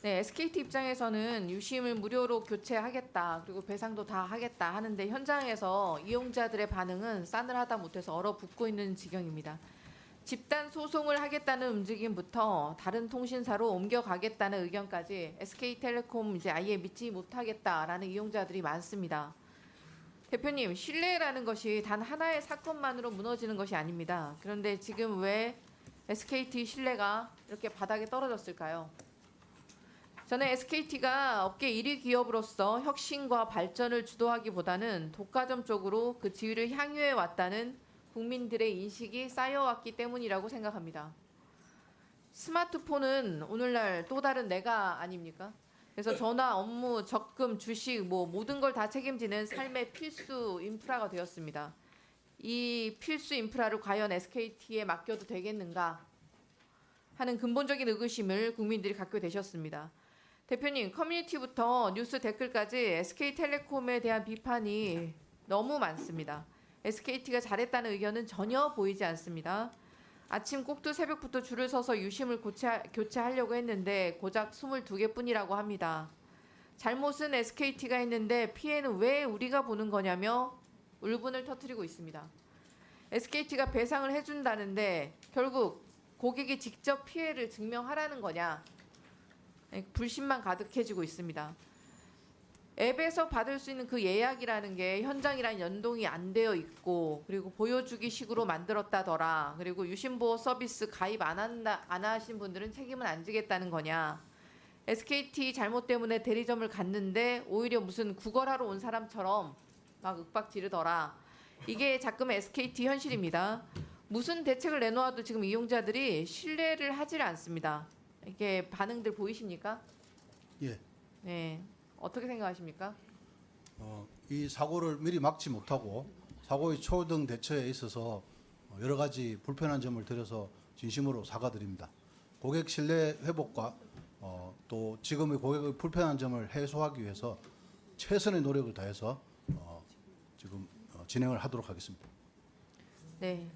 네, SKT 입장에서는 유심을 무료로 교체하겠다, 그리고 배상도 다 하겠다 하는데 현장에서 이용자들의 반응은 싸늘하다 못해서 얼어붙고 있는 지경입니다. 집단 소송을 하겠다는 움직임부터 다른 통신사로 옮겨가겠다는 의견까지 SK텔레콤 이제 아예 믿지 못하겠다라는 이용자들이 많습니다. 대표님, 신뢰라는 것이 단 하나의 사건만으로 무너지는 것이 아닙니다. 그런데 지금 왜 SKT 신뢰가 이렇게 바닥에 떨어졌을까요? 저는 SKT가 업계 1위 기업으로서 혁신과 발전을 주도하기보다는 독과점 쪽으로 그 지위를 향유해 왔다는 국민들의 인식이 쌓여왔기 때문이라고 생각합니다. 스마트폰은 오늘날 또 다른 내가 아닙니까? 그래서 전화, 업무, 적금, 주식 모든 걸 다 책임지는 삶의 필수 인프라가 되었습니다. 이 필수 인프라를 과연 SKT에 맡겨도 되겠는가 하는 근본적인 의구심을 국민들이 갖게 되셨습니다. 대표님, 커뮤니티부터 뉴스 댓글까지 SK텔레콤에 대한 비판이 너무 많습니다. SKT가 잘했다는 의견은 전혀 보이지 않습니다. 아침 꼭두 새벽부터 줄을 서서 유심을 교체하려고 했는데 고작 22개뿐이라고 합니다. 잘못은 SKT가 했는데 피해는 왜 우리가 보는 거냐며 울분을 터뜨리고 있습니다. SKT가 배상을 해준다는데 결국 고객이 직접 피해를 증명하라는 거냐, 불신만 가득해지고 있습니다. 앱에서 받을 수 있는 그 예약이라는 게 현장이랑 연동이 안 되어 있고, 그리고 보여주기 식으로 만들었다더라, 그리고 유심보호 서비스 가입 안 하신 분들은 책임은 안 지겠다는 거냐, SKT 잘못 때문에 대리점을 갔는데 오히려 무슨 구걸하러 온 사람처럼 막 윽박 지르더라. 이게 자금의 SKT 현실입니다. 무슨 대책을 내놓아도 지금 이용자들이 신뢰를 하질 않습니다. 이게 반응들 보이십니까? 예. 네. 어떻게 생각하십니까? 이 사고를 미리 막지 못하고 사고의 초등 대처에 있어서 여러 가지 불편한 점을 드려서 진심으로 사과드립니다. 고객 신뢰 회복과 또 지금의 고객의 불편한 점을 해소하기 위해서 최선의 노력을 다해서 지금 진행을 하도록 하겠습니다. 네.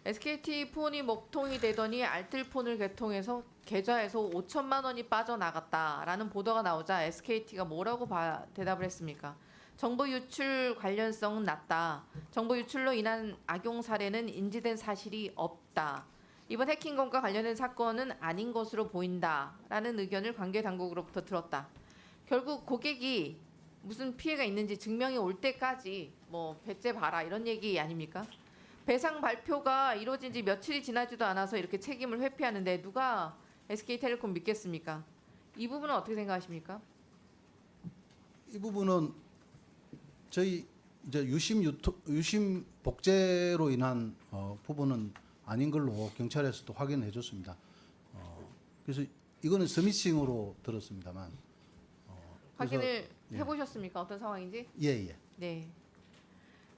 SKT 폰이 먹통이 되더니 알뜰폰을 개통해서 계좌에서 5천만 원이 빠져나갔다라는 보도가 나오자 SKT가 뭐라고 대답을 했습니까? 정보 유출 관련성은 낮다. 정보 유출로 인한 악용 사례는 인지된 사실이 없다. 이번 해킹건과 관련된 사건은 아닌 것으로 보인다라는 의견을 관계 당국으로부터 들었다. 결국 고객이 무슨 피해가 있는지 증명이 올 때까지 배째 봐라 이런 얘기 아닙니까? 배상 발표가 이루어진 지 며칠이 지나지도 않아서 이렇게 책임을 회피하는데 누가 SK텔레콤 믿겠습니까? 이 부분은 어떻게 생각하십니까? 이 부분은 저희 이제 유심 복제로 인한 부분은 아닌 걸로 경찰에서도 확인해 줬습니다. 그래서 이거는 서미싱으로 들었습니다만. 확인을 해보셨습니까? 어떤 상황인지? 예. 네.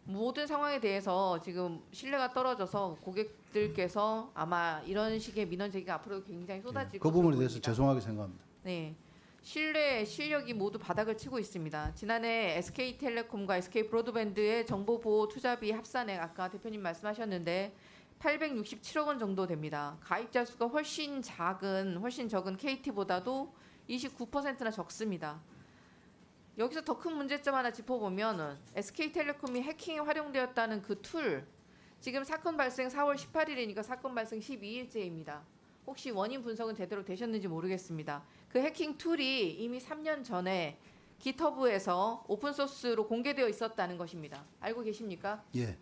모든 상황에 대해서 지금 신뢰가 떨어져서 고객들께서 아마 이런 식의 민원 제기가 앞으로 굉장히 쏟아질 그 것으로 부분에 대해서 보입니다. 죄송하게 생각합니다. 네. 신뢰, 실력이 모두 바닥을 치고 있습니다. 지난해 SK텔레콤과 SK브로드밴드의 정보보호 투자비 합산액 아까 대표님 말씀하셨는데 867억 원 정도 됩니다. 가입자 수가 훨씬 적은 KT보다도 29%나 적습니다. 여기서 더 큰 문제점 하나 짚어보면 SK텔레콤이 해킹에 활용되었다는 그 툴, 지금 사건 발생 4월 18일이니까 사건 발생 12일째입니다. 혹시 원인 분석은 제대로 되셨는지 모르겠습니다. 그 해킹 툴이 이미 3년 전에 기터브에서 오픈소스로 공개되어 있었다는 것입니다. 알고 계십니까? 예.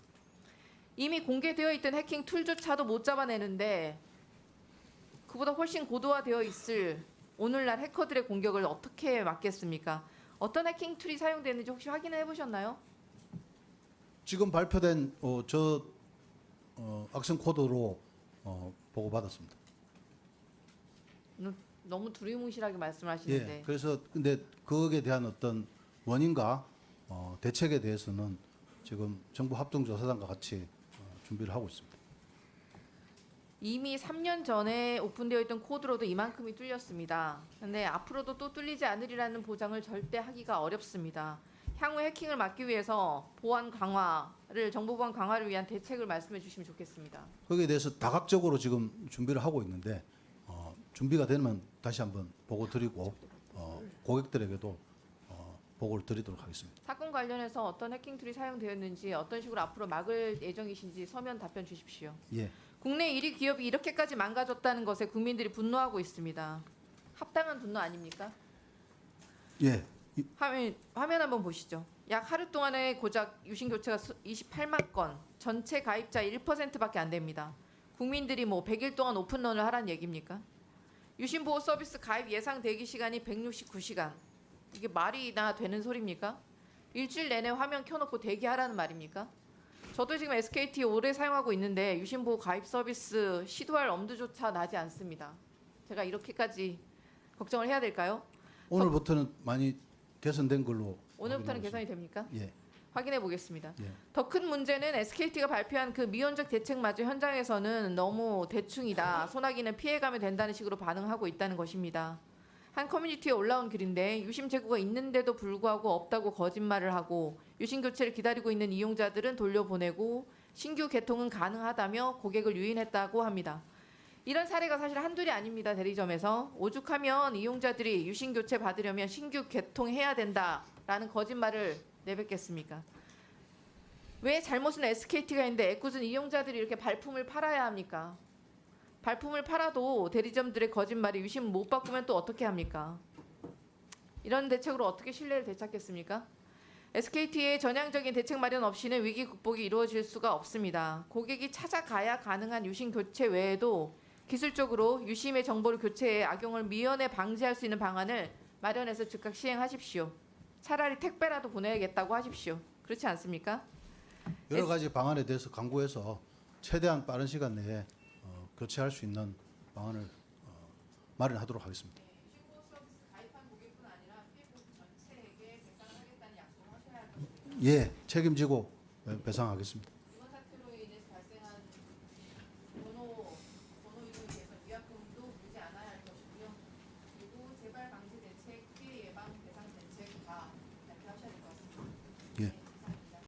이미 공개되어 있던 해킹 툴조차도 못 잡아내는데 그보다 훨씬 고도화되어 있을 오늘날 해커들의 공격을 어떻게 막겠습니까? 어떤 해킹 툴이 사용되는지 혹시 확인해 보셨나요? 지금 발표된 악성 코드로 보고받았습니다. 너무 두리뭉실하게 말씀하시는데. 예. 그래서 근데 거기에 대한 어떤 원인과 대책에 대해서는 지금 정부 합동조사단과 같이 준비를 하고 있습니다. 이미 3년 전에 오픈되어 있던 코드로도 이만큼이 뚫렸습니다. 그런데 앞으로도 또 뚫리지 않으리라는 보장을 절대 하기가 어렵습니다. 향후 해킹을 막기 위해서 정보 보안 강화를 위한 대책을 말씀해 주시면 좋겠습니다. 거기에 대해서 다각적으로 지금 준비를 하고 있는데 준비가 되면 다시 한번 보고 드리고 고객들에게도 보고를 드리도록 하겠습니다. 사건 관련해서 어떤 해킹 툴이 사용되었는지 어떤 식으로 앞으로 막을 예정이신지 서면 답변 주십시오. 예, 국내 1위 기업이 이렇게까지 망가졌다는 것에 국민들이 분노하고 있습니다. 합당한 분노 아닙니까? 예, 화면 한번 보시죠. 약 하루 동안의 고작 유심 교체가 28만 건, 전체 가입자 1%밖에 안 됩니다. 국민들이 뭐 100일 동안 오픈런을 하라는 얘기입니까? 유심 보호 서비스 가입 예상 대기 시간이 169시간. 이게 말이나 되는 소리입니까? 일주일 내내 화면 켜놓고 대기하라는 말입니까? 저도 지금 SKT 오래 사용하고 있는데 유심 보호 가입 서비스 시도할 엄두조차 나지 않습니다. 제가 이렇게까지 걱정을 해야 될까요? 오늘부터는 많이 개선된 걸로 오늘부터는 확인하고 개선이 됩니까? 있습니다. 예, 확인해 보겠습니다. 예. 더 큰 문제는 SKT가 발표한 그 미온적 대책마저 현장에서는 너무 대충이다. 소나기는 피해가면 된다는 식으로 반응하고 있다는 것입니다. 한 커뮤니티에 올라온 글인데 유심 재고가 있는데도 불구하고 없다고 거짓말을 하고 유심 교체를 기다리고 있는 이용자들은 돌려보내고 신규 개통은 가능하다며 고객을 유인했다고 합니다. 이런 사례가 사실 한둘이 아닙니다. 대리점에서 오죽하면 이용자들이 유심 교체 받으려면 신규 개통해야 된다라는 거짓말을 내뱉겠습니까? 왜 잘못은 SKT가 있는데 애꿎은 이용자들이 이렇게 발품을 팔아야 합니까? 발품을 팔아도 대리점들의 거짓말이 유심 못 바꾸면 또 어떻게 합니까? 이런 대책으로 어떻게 신뢰를 되찾겠습니까? SKT의 전향적인 대책 마련 없이는 위기 극복이 이루어질 수가 없습니다. 고객이 찾아가야 가능한 유심 교체 외에도 기술적으로 유심의 정보를 교체해 악용을 미연에 방지할 수 있는 방안을 마련해서 즉각 시행하십시오. 차라리 택배라도 보내야겠다고 하십시오. 그렇지 않습니까? 여러 가지 방안에 대해서 강구해서 최대한 빠른 시간 내에 교체할 수 있는 방안을 마련하도록 하겠습니다. 유심 보호 서비스 가입한 고객뿐 아니라 피해 고객 전체에게 배상을 하겠다는 약속을 하셔야 합니다. 예, 책임지고 배상하겠습니다.